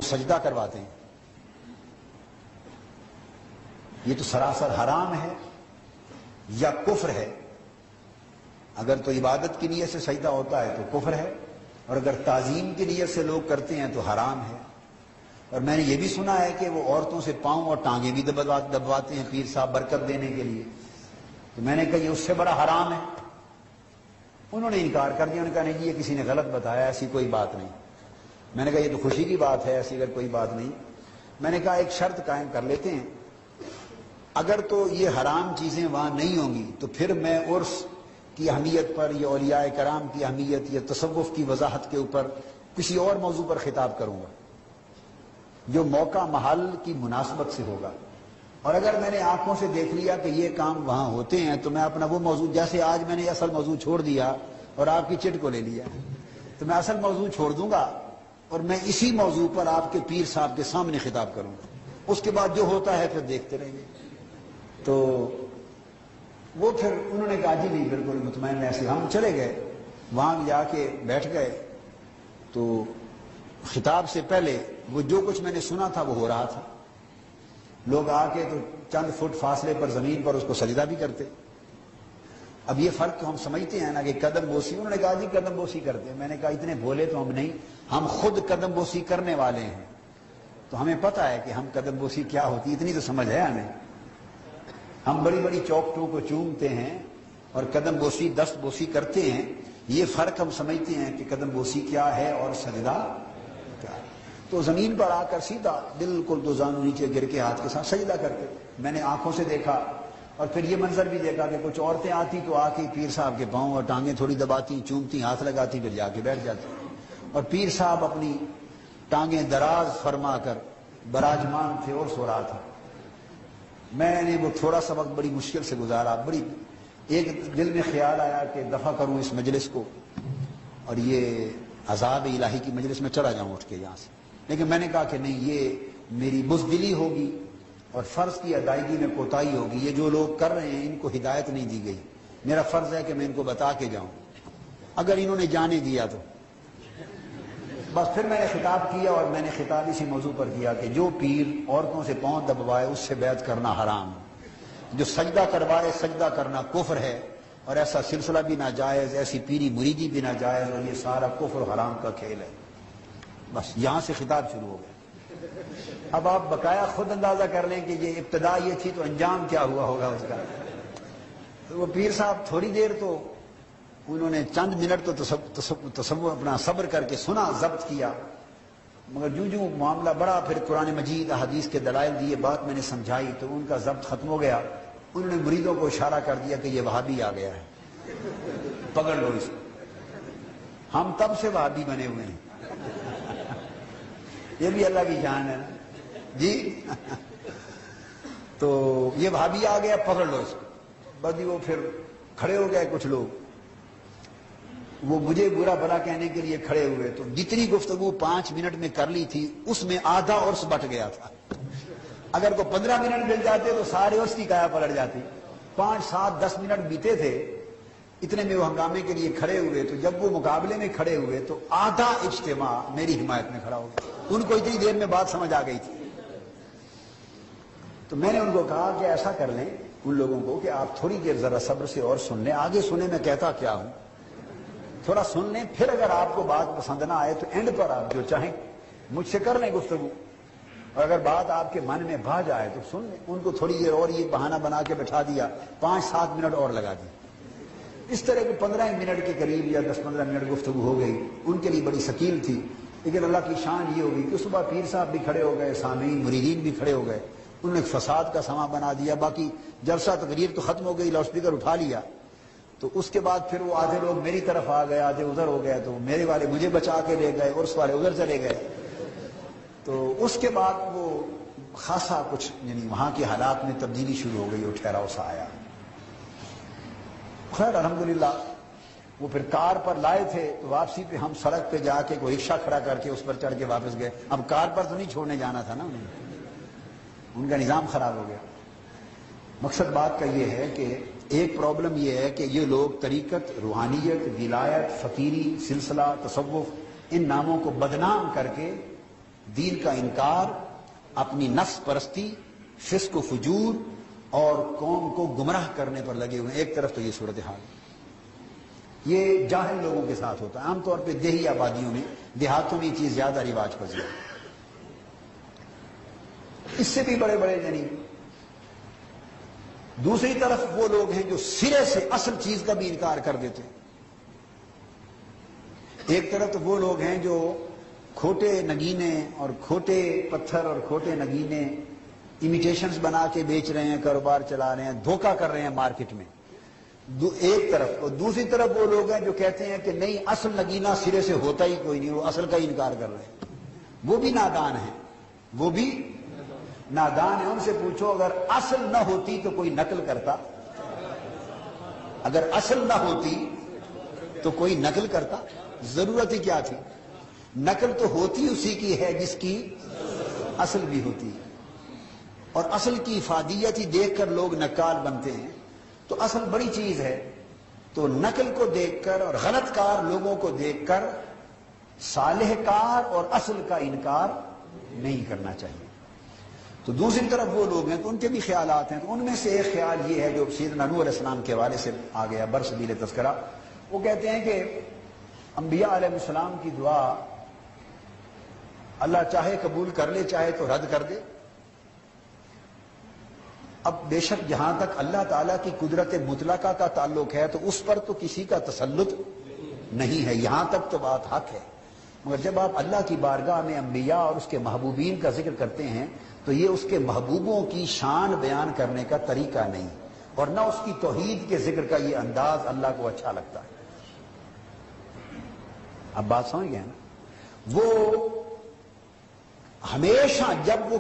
سجدہ کرواتے ہیں، یہ تو سراسر حرام ہے یا کفر ہے۔ اگر تو عبادت کی نیت سے سجدہ ہوتا ہے تو کفر ہے، اور اگر تعظیم کی نیت سے لوگ کرتے ہیں تو حرام ہے۔ اور میں نے یہ بھی سنا ہے کہ وہ عورتوں سے پاؤں اور ٹانگیں بھی دبواتے ہیں پیر صاحب برکت دینے کے لیے، تو میں نے کہا یہ اس سے بڑا حرام ہے۔ انہوں نے انکار کر دیا، انہوں نے کہا نہیں جی یہ کسی نے غلط بتایا، ایسی کوئی بات نہیں۔ میں نے کہا یہ تو خوشی کی بات ہے، ایسی اگر کوئی بات نہیں۔ میں نے کہا ایک شرط قائم کر لیتے ہیں، اگر تو یہ حرام چیزیں وہاں نہیں ہوں گی تو پھر میں عرس کی اہمیت پر یا اولیاء کرام کی اہمیت یا تصوف کی وضاحت کے اوپر کسی اور موضوع پر خطاب کروں گا جو موقع محل کی مناسبت سے ہوگا۔ اور اگر میں نے آنکھوں سے دیکھ لیا کہ یہ کام وہاں ہوتے ہیں تو میں اپنا وہ موضوع، جیسے آج میں نے اصل موضوع چھوڑ دیا اور آپ کی چٹ کو لے لیا، تو میں اصل موضوع چھوڑ دوں گا اور میں اسی موضوع پر آپ کے پیر صاحب کے سامنے خطاب کروں گا، اس کے بعد جو ہوتا ہے پھر دیکھتے رہیں گے۔ تو وہ پھر انہوں نے کہا جی نہیں بالکل مطمئن ایسے، ہم چلے گئے وہاں جا کے بیٹھ گئے، تو خطاب سے پہلے وہ جو کچھ میں نے سنا تھا وہ ہو رہا تھا۔ لوگ آ کے تو چند فٹ فاصلے پر زمین پر اس کو سجدہ بھی کرتے۔ اب یہ فرق تو ہم سمجھتے ہیں نا کہ قدم بوسی، انہوں نے کہا جی قدم بوسی کرتے ہیں، میں نے کہا اتنے بھولے تو ہم نہیں، ہم خود قدم بوسی کرنے والے ہیں، تو ہمیں پتہ ہے کہ ہم قدم بوسی کیا ہوتی، اتنی تو سمجھ ہے ہمیں۔ ہم بڑی بڑی چوکٹوں کو چومتے ہیں اور قدم بوسی دست بوسی کرتے ہیں، یہ فرق ہم سمجھتے ہیں کہ قدم بوسی کیا ہے اور سجدہ کیا ہے۔ تو زمین پر آ کر سیدھا بالکل دو زانوں نیچے گر کے ہاتھ کے ساتھ سجدہ کرتے۔ میں نے آنکھوں سے دیکھا اور پھر یہ منظر بھی دیکھا کہ کچھ عورتیں آتی تو آ کے پیر صاحب کے پاؤں اور ٹانگیں تھوڑی دباتی، چومتی، ہاتھ لگاتی، پھر جا کے بیٹھ جاتی، اور پیر صاحب اپنی ٹانگیں دراز فرما کر براجمان تھے اور سو رہا تھا۔ میں نے وہ تھوڑا سا وقت بڑی مشکل سے گزارا، بڑی ایک دل میں خیال آیا کہ دفع کروں اس مجلس کو اور یہ عذاب الہی کی مجلس میں چلا جاؤں اٹھ کے یہاں سے، لیکن میں نے کہا کہ نہیں، یہ میری بزدلی ہوگی اور فرض کی ادائیگی میں کوتاہی ہوگی، یہ جو لوگ کر رہے ہیں ان کو ہدایت نہیں دی گئی، میرا فرض ہے کہ میں ان کو بتا کے جاؤں، اگر انہوں نے جانے دیا تو۔ بس پھر میں نے خطاب کیا اور میں نے خطاب اسی موضوع پر کیا کہ جو پیر عورتوں سے پاؤں دبوائے اس سے بیعت کرنا حرام، جو سجدہ کروائے سجدہ کرنا کفر ہے، اور ایسا سلسلہ بھی ناجائز، ایسی پیری مریدی بھی ناجائز، اور یہ سارا کفر و حرام کا کھیل ہے۔ بس یہاں سے خطاب شروع ہو گیا۔ اب آپ بقایا خود اندازہ کر لیں کہ یہ ابتدا یہ تھی تو انجام کیا ہوا ہوگا اس کا۔ تو وہ پیر صاحب تھوڑی دیر تو انہوں نے چند منٹ تو تصور اپنا صبر کر کے سنا، ضبط کیا، مگر جو جو معاملہ بڑا، پھر قرآن مجید احادیث کے دلائل دیے، بات میں نے سمجھائی تو ان کا ضبط ختم ہو گیا۔ انہوں نے مریدوں کو اشارہ کر دیا کہ یہ وہابی آ گیا ہے، پکڑ لو اس کو۔ ہم تب سے وہابی بنے ہوئے ہیں، یہ بھی اللہ کی جان ہے جی۔ تو یہ وہابی آ گیا، پکڑ لو اس کو۔ بس وہ پھر کھڑے ہو گئے کچھ لوگ، وہ مجھے برا بھلا کہنے کے لیے کھڑے ہوئے، تو جتنی گفتگو 5 منٹ میں کر لی تھی اس میں آدھا عرس بٹ گیا تھا۔ اگر کو 15 منٹ مل جاتے تو سارے عرس کی کایا پلٹ جاتی۔ 5، 7، 10 منٹ بیتے تھے، اتنے میں وہ ہنگامے کے لیے کھڑے ہوئے، تو جب وہ مقابلے میں کھڑے ہوئے تو آدھا اجتماع میری حمایت میں کھڑا ہو گیا۔ ان کو اتنی دیر میں بات سمجھ آ گئی تھی۔ تو میں نے ان کو کہا کہ ایسا کر لیں ان لوگوں کو کہ آپ تھوڑی دیر ذرا صبر سے اور سن لیں، آگے سنیں میں کہتا کیا ہوں، تھوڑا سن لیں، پھر اگر آپ کو بات پسند نہ آئے تو اینڈ پر آپ جو چاہیں مجھ سے کر لیں گفتگو، اور اگر بات آپ کے من میں بھا جائے تو سن لیں۔ ان کو تھوڑی دیر اور یہ بہانہ بنا کے بٹھا دیا، 5-7 منٹ اور لگا دی۔ اس طرح کے 15 منٹ کے قریب یا 10-15 منٹ گفتگو ہو گئی۔ ان کے لیے بڑی ثقیل تھی، لیکن اللہ کی شان یہ ہوگی کہ صبح پیر صاحب بھی کھڑے ہو گئے، سامعین مریدین بھی کھڑے ہو گئے، انہوں نے فساد کا سما بنا دیا۔ باقی جلسہ تقریر تو ختم ہو گئی، لاؤڈ اسپیکر اٹھا لیا، تو اس کے بعد پھر وہ آدھے لوگ میری طرف آ گئے، آدھے ادھر ہو گئے، تو میرے والے مجھے بچا کے لے گئے، عرس والے ادھر چلے گئے۔ تو اس کے بعد وہ خاصا کچھ یعنی وہاں کے حالات میں تبدیلی شروع ہو گئی اور ٹھہراؤ سا آیا۔ خیر الحمدللہ وہ پھر کار پر لائے تھے، تو واپسی پہ ہم سڑک پہ جا کے کوئی رکشہ کھڑا کر کے اس پر چڑھ کے واپس گئے۔ اب کار پر تو نہیں چھوڑنے جانا تھا نا انہیں، ان کا نظام خراب ہو گیا۔ مقصد بات کا یہ ہے کہ ایک پرابلم یہ ہے کہ یہ لوگ طریقت، روحانیت، ولایت، فقیری، سلسلہ، تصوف، ان ناموں کو بدنام کر کے دین کا انکار، اپنی نفس پرستی، فسق و فجور اور قوم کو گمراہ کرنے پر لگے ہوئے ہیں۔ ایک طرف تو یہ صورتحال، یہ جاہل لوگوں کے ساتھ ہوتا ہے، عام طور پہ دیہی آبادیوں میں، دیہاتوں میں یہ چیز زیادہ رواج پذیر ہے۔ اس سے بھی بڑے بڑے یعنی دوسری طرف وہ لوگ ہیں جو سرے سے اصل چیز کا بھی انکار کر دیتے ہیں۔ ایک طرف تو وہ لوگ ہیں جو کھوٹے نگینے اور کھوٹے پتھر اور کھوٹے نگینے امیٹیشنز بنا کے بیچ رہے ہیں، کاروبار چلا رہے ہیں، دھوکہ کر رہے ہیں مارکیٹ میں ایک طرف، اور دوسری طرف وہ لوگ ہیں جو کہتے ہیں کہ نہیں اصل نگینہ سرے سے ہوتا ہی کوئی نہیں، وہ اصل کا ہی انکار کر رہے ہیں۔ وہ بھی نادان ہیں، وہ بھی نادان ہیں۔ ان سے پوچھو اگر اصل نہ ہوتی تو کوئی نقل کرتا؟ اگر اصل نہ ہوتی تو کوئی نقل کرتا؟ ضرورت ہی کیا تھی؟ نقل تو ہوتی اسی کی ہے جس کی اصل بھی ہوتی ہے، اور اصل کی افادیت ہی دیکھ کر لوگ نقال بنتے ہیں۔ تو اصل بڑی چیز ہے، تو نقل کو دیکھ کر اور غلط کار لوگوں کو دیکھ کر صالح کار اور اصل کا انکار نہیں کرنا چاہیے۔ تو دوسری طرف وہ لوگ ہیں تو ان کے بھی خیالات ہیں، تو ان میں سے ایک خیال یہ ہے جو سیدنا نوح علیہ السلام کے حوالے سے آ گیا برسبیل تذکرہ، وہ کہتے ہیں کہ انبیاء علیہ السلام کی دعا اللہ چاہے قبول کر لے، چاہے تو رد کر دے۔ اب بے شک جہاں تک اللہ تعالیٰ کی قدرت مطلقہ کا تعلق ہے تو اس پر تو کسی کا تسلط نہیں ہے، یہاں تک تو بات حق ہے۔ مگر جب آپ اللہ کی بارگاہ میں انبیاء اور اس کے محبوبین کا ذکر کرتے ہیں تو یہ اس کے محبوبوں کی شان بیان کرنے کا طریقہ نہیں، اور نہ اس کی توحید کے ذکر کا یہ انداز اللہ کو اچھا لگتا ہے۔ اب بات سمجھ گئے نا؟ وہ ہمیشہ جب وہ